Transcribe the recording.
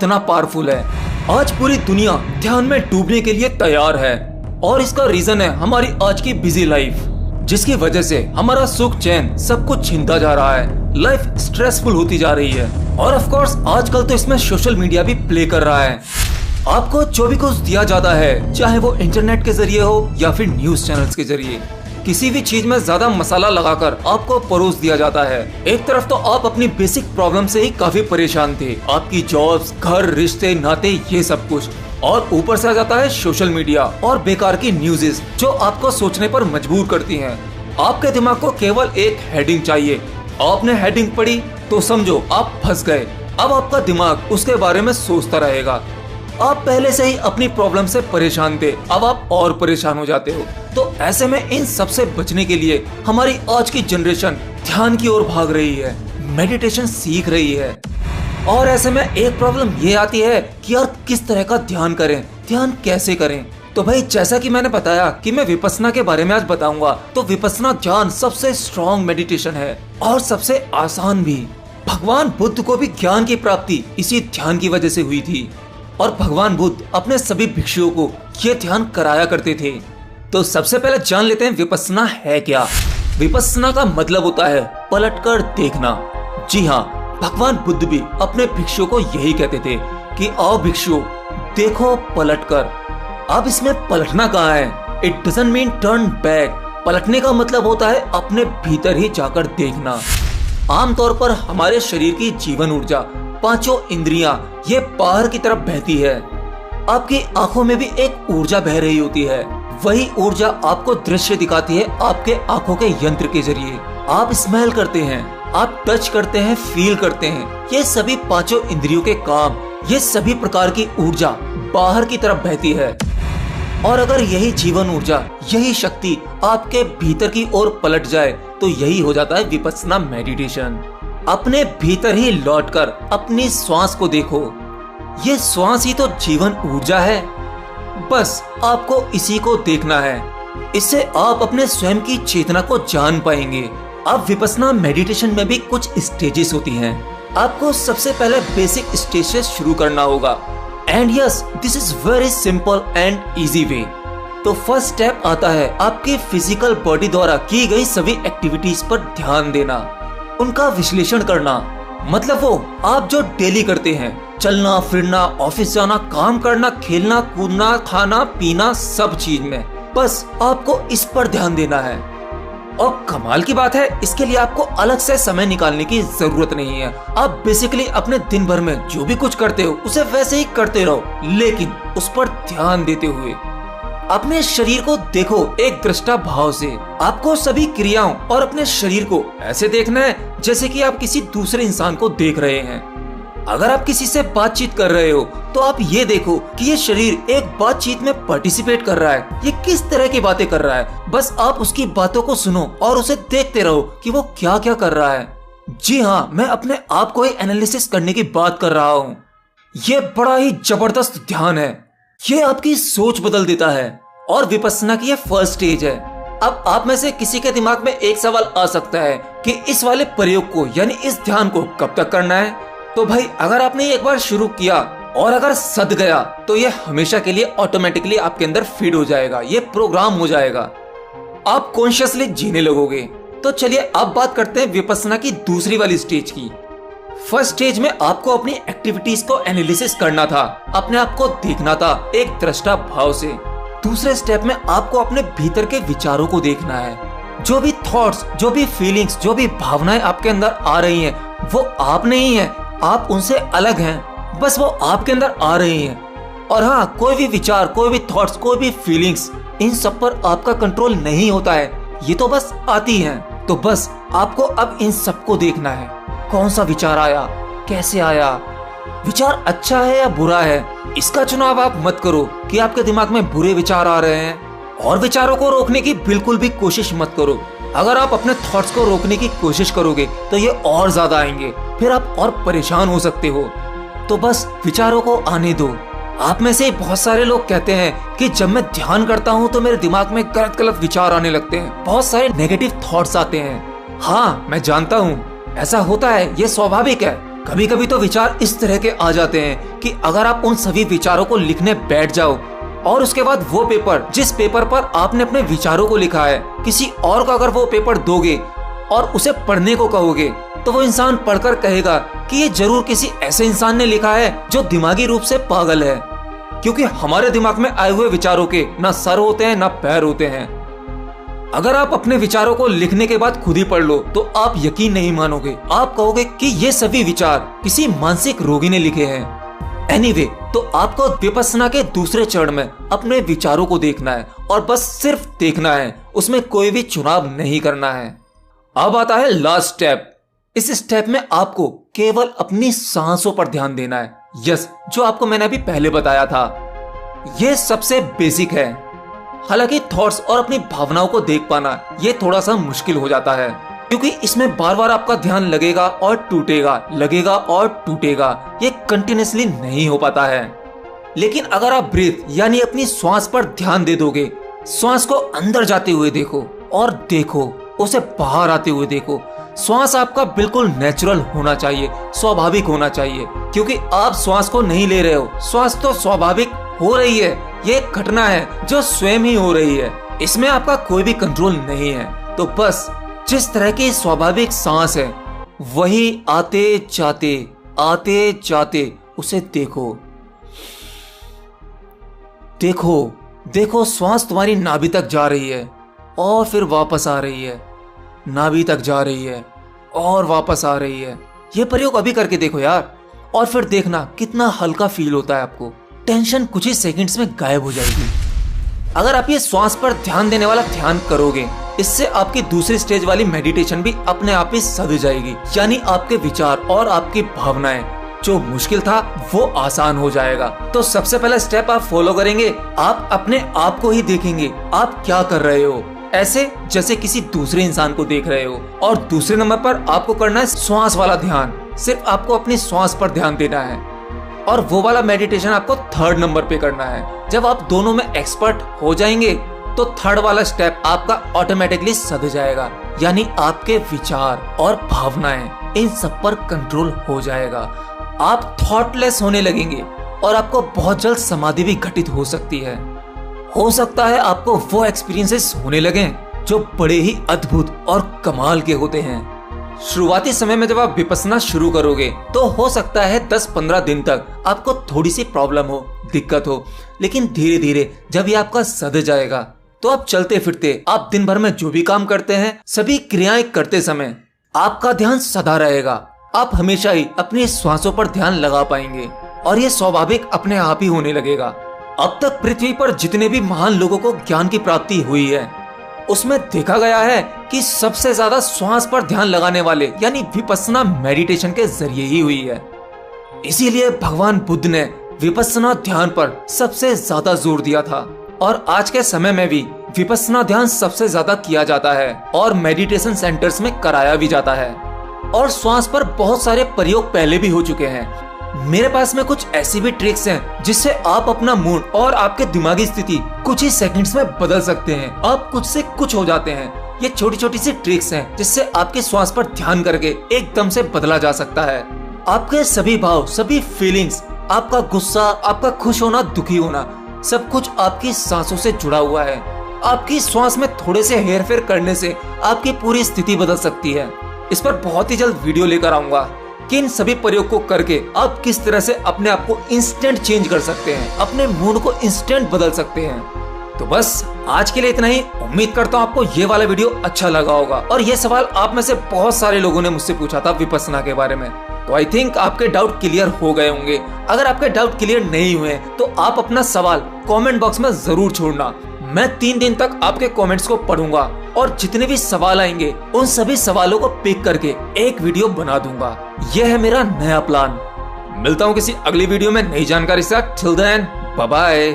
इतना पावरफुल है। आज पूरी दुनिया ध्यान में डूबने के लिए तैयार है और इसका रीजन है हमारी आज की बिजी लाइफ, जिसकी वजह से हमारा सुख चैन सब कुछ छिनता जा रहा है। लाइफ स्ट्रेसफुल होती जा रही है और ऑफ कोर्स आजकल तो इसमें सोशल मीडिया भी प्ले कर रहा है। आपको जो भी कुछ दिया जाता है, चाहे वो इंटरनेट के जरिए हो या फिर न्यूज चैनल्स के जरिए, किसी भी चीज में ज्यादा मसाला लगाकर आपको परोस दिया जाता है। एक तरफ तो आप अपनी बेसिक प्रॉब्लम से ही काफी परेशान थे, आपकी जॉब्स, घर, रिश्ते, नाते, ये सब कुछ, और ऊपर से आ जाता है सोशल मीडिया और बेकार की न्यूज़ेस जो आपको सोचने पर मजबूर करती हैं। आपके दिमाग को केवल एक हेडिंग चाहिए, आपने हेडिंग पढ़ी तो समझो आप फंस गए। अब आपका दिमाग उसके बारे में सोचता रहेगा। आप पहले से ही अपनी प्रॉब्लम से परेशान थे, अब आप और परेशान हो जाते हो। तो ऐसे में इन सब से बचने के लिए हमारी आज की जनरेशन ध्यान की ओर भाग रही है, मेडिटेशन सीख रही है। और ऐसे में एक प्रॉब्लम ये आती है कि यार किस तरह का ध्यान करें, ध्यान कैसे करें। तो भाई जैसा कि मैंने बताया कि मैं विपस्सना के बारे में आज बताऊंगा, तो विपस्सना ध्यान सबसे स्ट्रॉन्ग मेडिटेशन है और सबसे आसान भी। भगवान बुद्ध को भी ज्ञान की प्राप्ति इसी ध्यान की वजह से हुई थी और भगवान बुद्ध अपने सभी भिक्षुओं को ये ध्यान कराया करते थे। तो सबसे पहले जान लेते हैं विपस्सना है क्या। विपस्सना का मतलब होता है पलटकर देखना। जी हाँ, भगवान बुद्ध भी अपने भिक्षुओं को यही कहते थे कि आओ भिक्षुओं देखो पलटकर। अब इसमें पलटना कहाँ है? It doesn't mean turn back. पलटने का मतलब होता है अपने भीतर ही जाकर देखना। आमतौर पर हमारे शरीर की जीवन ऊर्जा, पांचों इंद्रियां, ये बाहर की तरफ बहती है। आपकी आंखों में भी एक ऊर्जा बह रही होती है, वही ऊर्जा आपको दृश्य दिखाती है आपके आंखों के यंत्र के जरिए। आप स्मेल करते हैं, आप टच करते हैं, फील करते हैं। ये सभी पांचों इंद्रियों के काम, ये सभी प्रकार की ऊर्जा बाहर की तरफ बहती है। और अगर यही जीवन ऊर्जा, यही शक्ति आपके भीतर की ओर पलट जाए तो यही हो जाता है विपस्सना मेडिटेशन। अपने भीतर ही लौटकर अपनी श्वास को देखो। ये श्वास ही तो जीवन ऊर्जा है। बस आपको इसी को देखना है, इससे आप अपने स्वयं की चेतना को जान पाएंगे। अब विपस्सना मेडिटेशन में भी कुछ स्टेजेस होती हैं। आपको सबसे पहले बेसिक स्टेज से शुरू करना होगा। And yes, this is very simple and easy way. तो फर्स्ट स्टेप आता है आपकी फिजिकल बॉडी द्वारा की गई सभी एक्टिविटीज पर ध्यान देना, उनका विश्लेषण करना। मतलब वो आप जो डेली करते हैं, चलना फिरना, ऑफिस जाना, काम करना, खेलना कूदना, खाना पीना, सब चीज में बस आपको इस पर ध्यान देना है। और कमाल की बात है, इसके लिए आपको अलग से समय निकालने की जरूरत नहीं है। आप बेसिकली अपने दिन भर में जो भी कुछ करते हो उसे वैसे ही करते रहो, लेकिन उस पर ध्यान देते हुए। अपने शरीर को देखो एक दृष्टा भाव से। आपको सभी क्रियाओं और अपने शरीर को ऐसे देखना है जैसे कि आप किसी दूसरे इंसान को देख रहे हैं। अगर आप किसी से बातचीत कर रहे हो तो आप ये देखो कि ये शरीर एक बातचीत में पार्टिसिपेट कर रहा है, ये किस तरह की बातें कर रहा है। बस आप उसकी बातों को सुनो और उसे देखते रहो कि वो क्या क्या कर रहा है। जी हाँ, मैं अपने आप को ही एनालिसिस करने की बात कर रहा हूँ। ये बड़ा ही जबरदस्त ध्यान है, ये आपकी सोच बदल देता है और विपस्सना की ये फर्स्ट स्टेज है। अब आप में से किसी के दिमाग में एक सवाल आ सकता है कि इस वाले प्रयोग को यानी इस ध्यान को कब तक करना है। तो भाई अगर आपने एक बार शुरू किया और अगर सद गया तो ये हमेशा के लिए ऑटोमेटिकली आपके अंदर फीड हो जाएगा, ये प्रोग्राम हो जाएगा, आप कॉन्शियसली जीने लगोगे। तो चलिए अब बात करते हैं विपस्सना की दूसरी वाली स्टेज की। फर्स्ट स्टेज में आपको अपनी एक्टिविटीज को एनालिसिस करना था, अपने आप को देखना था एक दृष्टा भाव से। दूसरे स्टेप में आपको अपने भीतर के विचारों को देखना है। जो भी थॉट्स, जो भी फीलिंग्स, जो भी भावनाएं आपके अंदर आ रही हैं, वो आप नहीं है, आप उनसे अलग हैं, बस वो आपके अंदर आ रही हैं। और हाँ, कोई भी विचार, कोई भी थॉट्स, कोई भी फीलिंग्स, इन सब पर आपका कंट्रोल नहीं होता है, ये तो बस आती हैं। तो बस आपको अब इन सबको देखना है, कौन सा विचार आया, कैसे आया, विचार अच्छा है या बुरा है। इसका चुनाव आप मत करो कि आपके दिमाग में बुरे विचार आ रहे हैं, और विचारों को रोकने की बिल्कुल भी कोशिश मत करो। अगर आप अपने थॉट्स को रोकने की कोशिश करोगे तो ये और ज्यादा आएंगे, फिर आप और परेशान हो सकते हो। तो बस विचारों को आने दो। आप में से बहुत सारे लोग कहते हैं कि जब मैं ध्यान करता हूँ तो मेरे दिमाग में गलत गलत विचार आने लगते हैं, बहुत सारे नेगेटिव थॉट्स आते हैं। हाँ, मैं जानता हूँ ऐसा होता है, ये स्वाभाविक है। कभी कभी तो विचार इस तरह के आ जाते हैं कि अगर आप उन सभी विचारों को लिखने बैठ जाओ और उसके बाद वो पेपर, जिस पेपर पर आपने अपने विचारों को लिखा है, किसी और को अगर वो पेपर दोगे और उसे पढ़ने को कहोगे, तो वो इंसान पढ़कर कहेगा कि ये जरूर किसी ऐसे इंसान ने लिखा है जो दिमागी रूप से पागल है। क्योंकि हमारे दिमाग में आए हुए विचारों के ना सर होते हैं ना पैर होते हैं। अगर आप अपने विचारों को लिखने के बाद खुद ही पढ़ लो तो आप यकीन नहीं मानोगे। आप कहोगे कि ये सभी विचार किसी मानसिक रोगी ने लिखे हैं। एनीवे, तो आपको विपश्यना के दूसरे चरण में अपने विचारों को देखना है और बस सिर्फ देखना है, उसमें कोई भी चुनाव नहीं करना है। अब आता है लास्ट स्टेप। इस स्टेप में आपको केवल अपनी सांसों पर ध्यान देना है। यस, जो आपको मैंने अभी पहले बताया था, ये सबसे बेसिक है। हालांकि थॉट्स और अपनी भावनाओं को देख पाना ये थोड़ा सा मुश्किल हो जाता है, क्योंकि इसमें बार बार आपका ध्यान लगेगा और टूटेगा, लगेगा और टूटेगा। ये कंटिन्यूअसली नहीं हो पाता है। लेकिन अगर आप ब्रीथ यानी अपनी श्वास पर ध्यान दे दोगे, श्वास को अंदर जाते हुए देखो और देखो उसे बाहर आते हुए देखो। श्वास आपका बिल्कुल नेचुरल होना चाहिए, स्वाभाविक होना चाहिए, क्योंकि आप श्वास को नहीं ले रहे हो। श्वास तो स्वाभाविक हो रही है, ये एक घटना है जो स्वयं ही हो रही है, इसमें आपका कोई भी कंट्रोल नहीं है। तो बस जिस तरह की स्वाभाविक सांस है वही आते जाते उसे देखो। देखो देखो, श्वास तुम्हारी नाभि तक जा रही है और फिर वापस आ रही है, नाभि तक जा रही है और वापस आ रही है। ये प्रयोग अभी करके देखो यार, और फिर देखना कितना हल्का फील होता है आपको। टेंशन कुछ ही सेकंड्स में गायब हो जाएगी। अगर आप ये श्वास पर ध्यान देने वाला ध्यान करोगे, इससे आपकी दूसरी स्टेज वाली मेडिटेशन भी अपने आप ही सध जाएगी। यानी आपके विचार और आपकी भावनाएं, जो मुश्किल था वो आसान हो जाएगा। तो सबसे पहला स्टेप आप फॉलो करेंगे, आप अपने आप को ही देखेंगे आप क्या कर रहे हो, ऐसे जैसे किसी दूसरे इंसान को देख रहे हो। और दूसरे नंबर पर आपको करना है श्वास वाला ध्यान। सिर्फ आपको अपनी श्वास पर ध्यान देना है, और वो वाला मेडिटेशन आपको थर्ड नंबर पे करना है। जब आप दोनों में एक्सपर्ट हो जाएंगे तो थर्ड वाला स्टेप आपका ऑटोमेटिकली सध जाएगा। यानी आपके विचार और भावनाएं, इन सब पर कंट्रोल हो जाएगा। आप थॉटलेस होने लगेंगे और आपको बहुत जल्द समाधि भी घटित हो सकती है। हो सकता है आपको वो एक्सपीरियंसेस होने लगे जो बड़े ही अद्भुत और कमाल के होते हैं। शुरुआती समय में जब आप विपश्यना शुरू करोगे तो हो सकता है 10-15 दिन तक आपको थोड़ी सी प्रॉब्लम हो, दिक्कत हो, लेकिन धीरे धीरे जब ये आपका सध जाएगा तो आप चलते फिरते, आप दिन भर में जो भी काम करते हैं, सभी क्रियाएं करते समय आपका ध्यान सदा रहेगा। आप हमेशा ही अपनी श्वासों पर ध्यान लगा पाएंगे और ये स्वाभाविक अपने आप ही होने लगेगा। अब तक पृथ्वी पर जितने भी महान लोगों को ज्ञान की प्राप्ति हुई है, उसमें देखा गया है कि सबसे ज्यादा श्वास पर ध्यान लगाने वाले यानी विपश्यना मेडिटेशन के जरिए ही हुई है। इसीलिए भगवान बुद्ध ने विपश्यना ध्यान पर सबसे ज्यादा जोर दिया था, और आज के समय में भी विपश्यना ध्यान सबसे ज्यादा किया जाता है और मेडिटेशन सेंटर्स में कराया भी जाता है। और श्वास पर बहुत सारे प्रयोग पहले भी हो चुके हैं। मेरे पास में कुछ ऐसी भी ट्रिक्स हैं जिससे आप अपना मूड और आपके दिमागी स्थिति कुछ ही सेकंड्स में बदल सकते हैं। आप कुछ से कुछ हो जाते हैं। ये छोटी छोटी सी ट्रिक्स हैं जिससे आपके श्वास पर ध्यान करके एकदम से बदला जा सकता है। आपके सभी भाव, सभी फीलिंग्स, आपका गुस्सा, आपका खुश होना, दुखी होना, सब कुछ आपकी सांसों से जुड़ा हुआ है। आपकी श्वास में थोड़े से हेरफेर करने से आपकी पूरी स्थिति बदल सकती है। इस पर बहुत ही जल्द वीडियो लेकर आऊंगा कि इन सभी प्रयोग को करके आप किस तरह से अपने आप को इंस्टेंट चेंज कर सकते हैं, अपने मूड को इंस्टेंट बदल सकते हैं। तो बस आज के लिए इतना ही। उम्मीद करता हूँ आपको ये वाला वीडियो अच्छा लगा होगा। और ये सवाल आप में से बहुत सारे लोगों ने मुझसे पूछा था विपश्यना के बारे में, तो आई थिंक आपके डाउट क्लियर हो गए होंगे। अगर आपके डाउट क्लियर नहीं हुए तो आप अपना सवाल कमेंट बॉक्स में जरूर छोड़ना। मैं 3 दिन तक आपके कमेंट्स को पढ़ूंगा और जितने भी सवाल आएंगे उन सभी सवालों को पिक करके एक वीडियो बना दूंगा। यह है मेरा नया प्लान। मिलता हूँ किसी अगली वीडियो में नई जानकारी के साथ। Till then, bye bye.